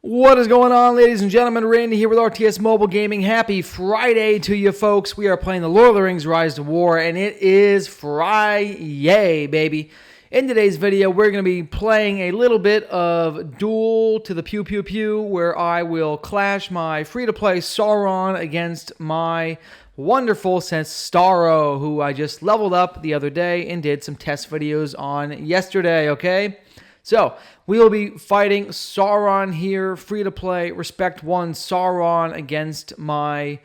What is going on, ladies and gentlemen? Randy here with RTS Mobile Gaming. Happy Friday to you folks. We are playing the Lord of the Rings Rise to War, and it is Friday, baby. In today's video, we're going to be playing a little bit of Duel to the Pew Pew Pew, where I will clash my free-to-play Sauron against my wonderful Cestaro, who I just leveled up the other day and did some test videos on yesterday, okay? So, we will be fighting Sauron here, free-to-play, Respect 1 Sauron against my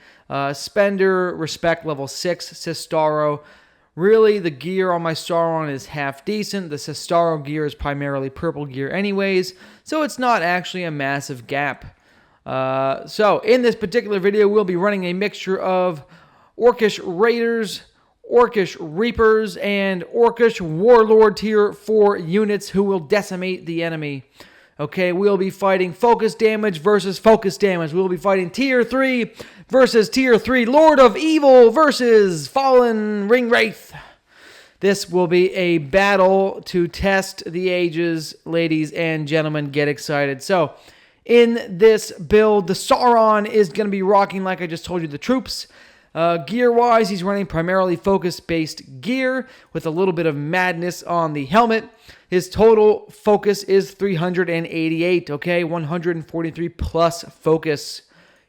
Spender, Respect level 6 Cestaro. Really, the gear on my Sauron is half decent. The Cestaro gear is primarily purple gear anyways, so it's not actually a massive gap. So, in this particular video, we'll be running a mixture of Orcish Raiders, Orcish Reapers, and Orcish Warlord tier 4 units who will decimate the enemy. Okay, we'll be fighting focus damage versus focus damage. We'll be fighting tier 3 versus tier 3. Lord of Evil versus Fallen Wraith. This will be a battle to test the ages, ladies and gentlemen. Get excited. So, in this build, the Sauron is going to be rocking, like I just told you, the troops. Gear-wise, he's running primarily focus-based gear with a little bit of madness on the helmet. His total focus is 388, okay? 143 plus focus.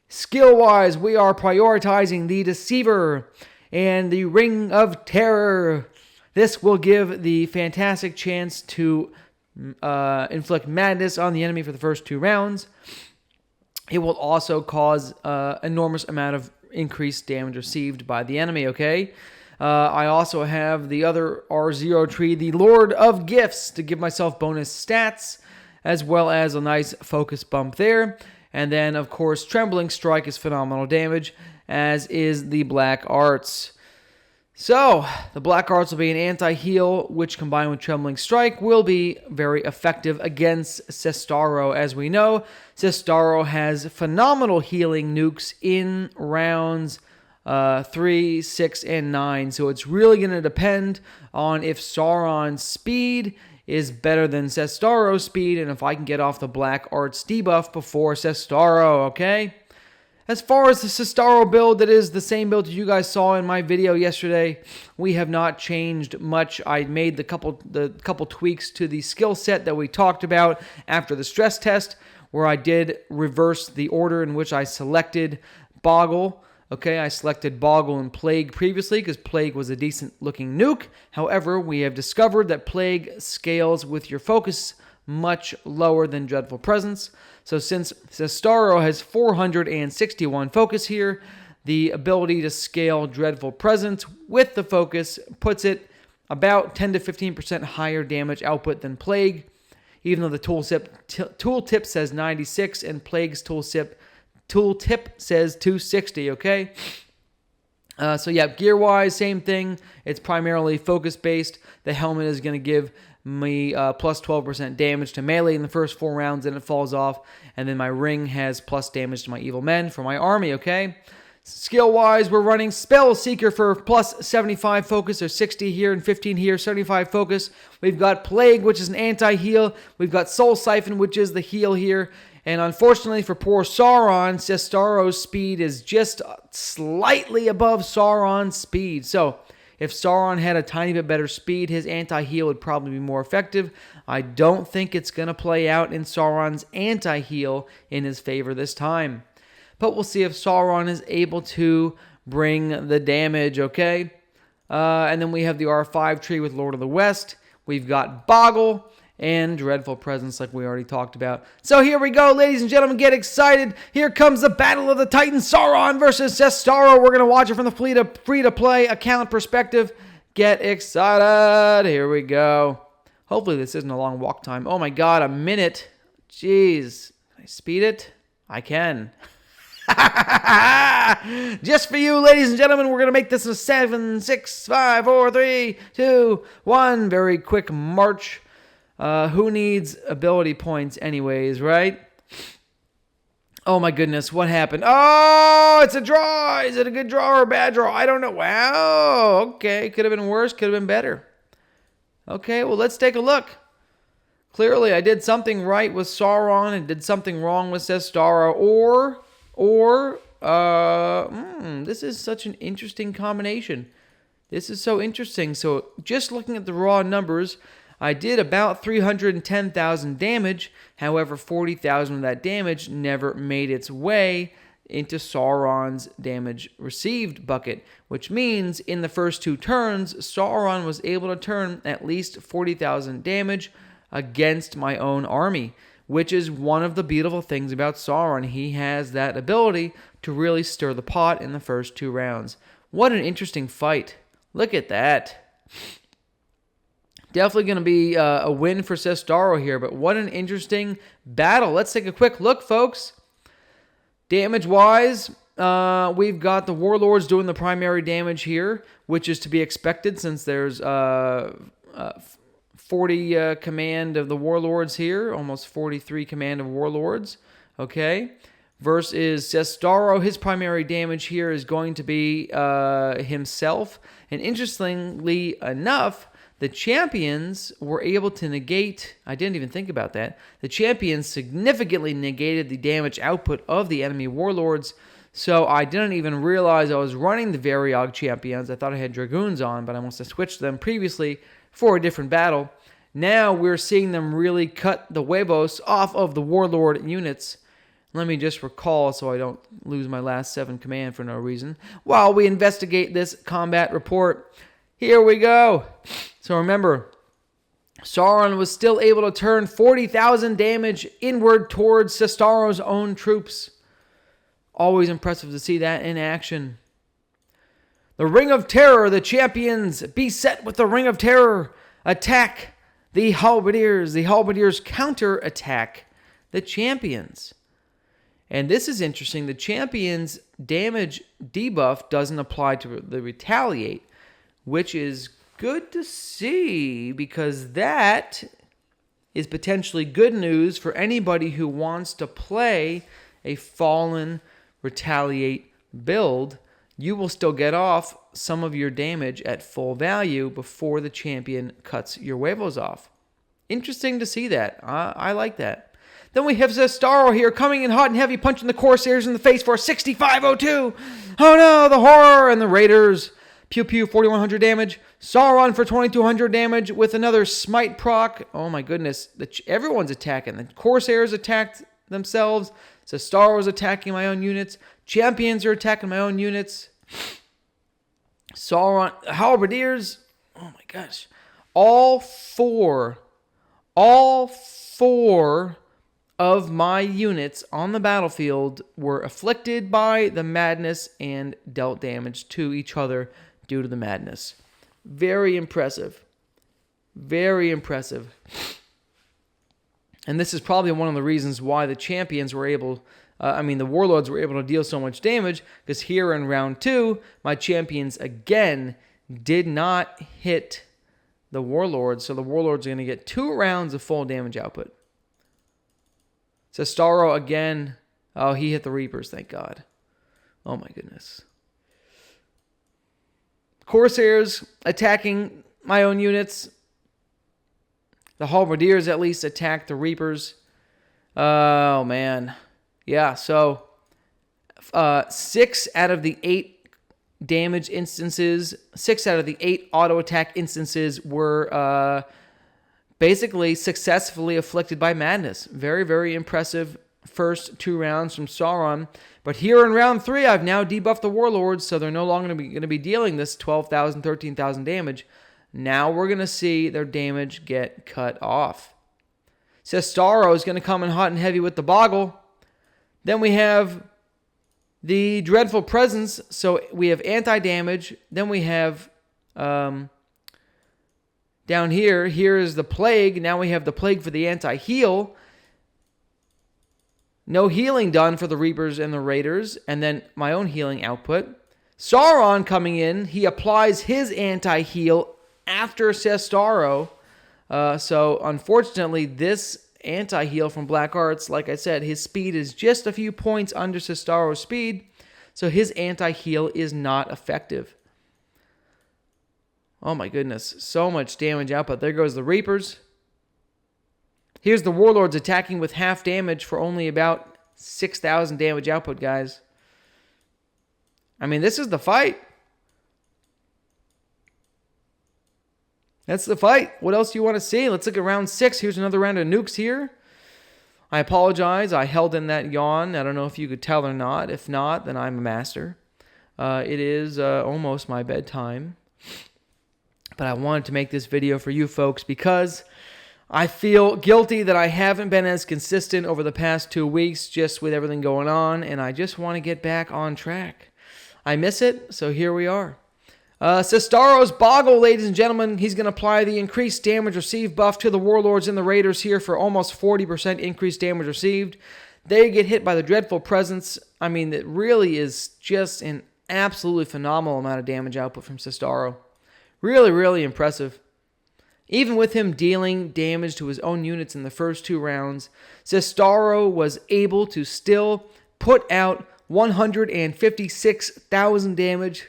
Skill-wise, we are prioritizing the Deceiver and the Ring of Terror. This will give the fantastic chance to inflict madness on the enemy for the first 2 rounds. It will also cause enormous amount of increased damage received by the enemy, okay? I also have the other R0 tree, the Lord of Gifts, to give myself bonus stats, as well as a nice focus bump there. And then, of course, Trembling Strike is phenomenal damage, as is the Black Arts. So, the Black Arts will be an anti-heal, which combined with Trembling Strike will be very effective against Cestaro. As we know, Cestaro has phenomenal healing nukes in rounds 3, 6, and 9. So it's really going to depend on if Sauron's speed is better than Cestaro's speed, and if I can get off the Black Arts debuff before Cestaro, okay? As far as the Cestaro build, that is the same build that you guys saw in my video yesterday. We have not changed much. I made the couple tweaks to the skill set that we talked about after the stress test, where I did reverse the order in which I selected Boggle. Okay, I selected Boggle and Plague previously because Plague was a decent-looking nuke. However, we have discovered that Plague scales with your focus much lower than Dreadful Presence. So since Cestaro has 461 focus here, the ability to scale Dreadful Presence with the focus puts it about 10 to 15% higher damage output than Plague, even though the tooltip says 96 and Plague's tooltip says 260, okay? So yeah, gear-wise, same thing. It's primarily focus-based. The helmet is going to give me plus 12% damage to melee in the first 4 rounds, and it falls off. And then my ring has plus damage to my evil men for my army, okay? Skill-wise, we're running Spell Seeker for plus 75 focus, or 60 here and 15 here, 75 focus. We've got Plague, which is an anti-heal. We've got Soul Siphon, which is the heal here. And unfortunately for poor Sauron, Cestaro's speed is just slightly above Sauron's speed. So, if Sauron had a tiny bit better speed, his anti-heal would probably be more effective. I don't think it's going to play out in Sauron's anti-heal in his favor this time. But we'll see if Sauron is able to bring the damage, okay? And then we have the R5 tree with Lord of the West. We've got Boggle and Dreadful Presence, like we already talked about. So here we go, ladies and gentlemen. Get excited. Here comes the Battle of the Titans, Sauron versus Cestaro. We're going to watch it from the free-to-play account perspective. Get excited. Here we go. Hopefully this isn't a long walk time. Oh my god, a minute. Jeez. Can I speed it? I can. Just for you, ladies and gentlemen, we're going to make this a 7, 6, 5, 4, 3, 2, 1. Very quick march. Who needs ability points anyways, right? Oh my goodness, what happened? Oh, it's a draw! Is it a good draw or a bad draw? I don't know. Wow, okay. Could have been worse, could have been better. Okay, well, let's take a look. Clearly, I did something right with Sauron and did something wrong with Cestaro. This is such an interesting combination. This is so interesting. So just looking at the raw numbers, I did about 310,000 damage. However, 40,000 of that damage never made its way into Sauron's damage received bucket, which means in the first 2 turns, Sauron was able to turn at least 40,000 damage against my own army, which is one of the beautiful things about Sauron. He has that ability to really stir the pot in the first 2 rounds. What an interesting fight. Look at that. Definitely going to be a win for Cestaro here, but what an interesting battle. Let's take a quick look, folks. Damage-wise, we've got the Warlords doing the primary damage here, which is to be expected since there's 40 command of the Warlords here, almost 43 command of Warlords, okay? Versus Cestaro, his primary damage here is going to be himself. And interestingly enough, the champions were able to negate, I didn't even think about that, the champions significantly negated the damage output of the enemy Warlords, so I didn't even realize I was running the Variog champions. I thought I had Dragoons on, but I must have switched them previously for a different battle. Now we're seeing them really cut the huevos off of the Warlord units. Let me just recall so I don't lose my last 7 command for no reason. While we investigate this combat report, here we go. So remember, Sauron was still able to turn 40,000 damage inward towards Cestaro's own troops. Always impressive to see that in action. The Ring of Terror, the champions beset with the Ring of Terror, attack the Halberdiers. The Halberdiers counter-attack the champions. And this is interesting. The champions' damage debuff doesn't apply to the retaliate, which is good to see because that is potentially good news for anybody who wants to play a Fallen Retaliate build. You will still get off some of your damage at full value before the champion cuts your huevos off. Interesting to see that. I like that. Then we have Cestaro here coming in hot and heavy, punching the Corsairs in the face for a 6502. Oh no, the horror and the Raiders. Pew pew, 4100 damage. Sauron for 2200 damage with another smite proc. Oh my goodness. Everyone's attacking. The Corsairs attacked themselves. Cestaro's attacking my own units. Champions are attacking my own units. Sauron, Halberdiers. Oh my gosh. All four of my units on the battlefield were afflicted by the madness and dealt damage to each other due to the madness. Very impressive. Very impressive. And this is probably one of the reasons why the champions were able, the Warlords were able to deal so much damage, because here in round 2, my champions again did not hit the Warlords, so the Warlords are going to get 2 rounds of full damage output. Cestaro again. Oh, he hit the Reapers, thank God. Oh my goodness. Corsairs attacking my own units. The Halberdiers at least attacked the Reapers. Oh man. Yeah, so 6 out of the 8 damage instances, 6 out of the 8 auto attack instances were basically successfully afflicted by madness. Very, very impressive first 2 rounds from Sauron. But here in round 3, I've now debuffed the Warlords, so they're no longer going to be dealing this 12,000, 13,000 damage. Now we're going to see their damage get cut off. Cestaro is going to come in hot and heavy with the Boggle. Then we have the Dreadful Presence. So we have anti-damage. Then we have down here is the Plague. Now we have the Plague for the anti-heal. No healing done for the Reapers and the Raiders. And then my own healing output. Sauron coming in. He applies his anti-heal after Cestaro. So unfortunately, this anti-heal from Black Arts, like I said, his speed is just a few points under Cestaro's speed. So his anti-heal is not effective. Oh my goodness, so much damage output. There goes the Reapers. Here's the Warlords attacking with half damage for only about 6,000 damage output, guys. I mean, this is the fight. That's the fight. What else do you want to see? Let's look at round 6. Here's another round of nukes here. I apologize. I held in that yawn. I don't know if you could tell or not. If not, then I'm a master. It is almost my bedtime. But I wanted to make this video for you folks because I feel guilty that I haven't been as consistent over the past 2 weeks just with everything going on, and I just want to get back on track. I miss it, so here we are. Cestaro's Boggle, ladies and gentlemen. He's going to apply the increased damage received buff to the Warlords and the Raiders here for almost 40% increased damage received. They get hit by the Dreadful Presence. I mean, it really is just an absolutely phenomenal amount of damage output from Cestaro. Really, really impressive. Even with him dealing damage to his own units in the first 2 rounds, Cestaro was able to still put out 156,000 damage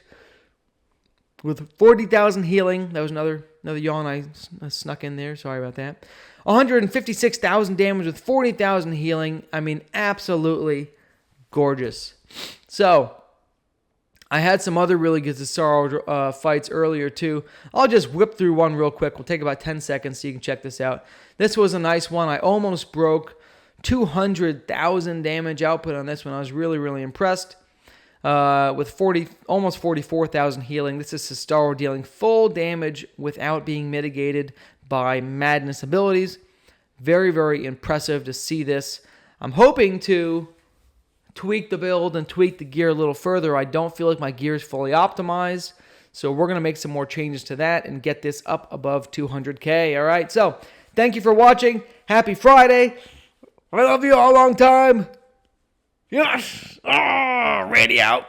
with 40,000 healing. That was another yawn I snuck in there. Sorry about that. 156,000 damage with 40,000 healing. I mean, absolutely gorgeous. So, I had some other really good Cestaro fights earlier too. I'll just whip through one real quick. We'll take about 10 seconds so you can check this out. This was a nice one. I almost broke 200,000 damage output on this one. I was really, really impressed. With almost 44,000 healing. This is Cestaro dealing full damage without being mitigated by madness abilities. Very, very impressive to see this. I'm hoping to tweak the build and tweak the gear a little further. I don't feel like my gear is fully optimized, so we're going to make some more changes to that and get this up above 200K. All right, so thank you for watching. Happy Friday. I love you all a long time. Yes. Randy out.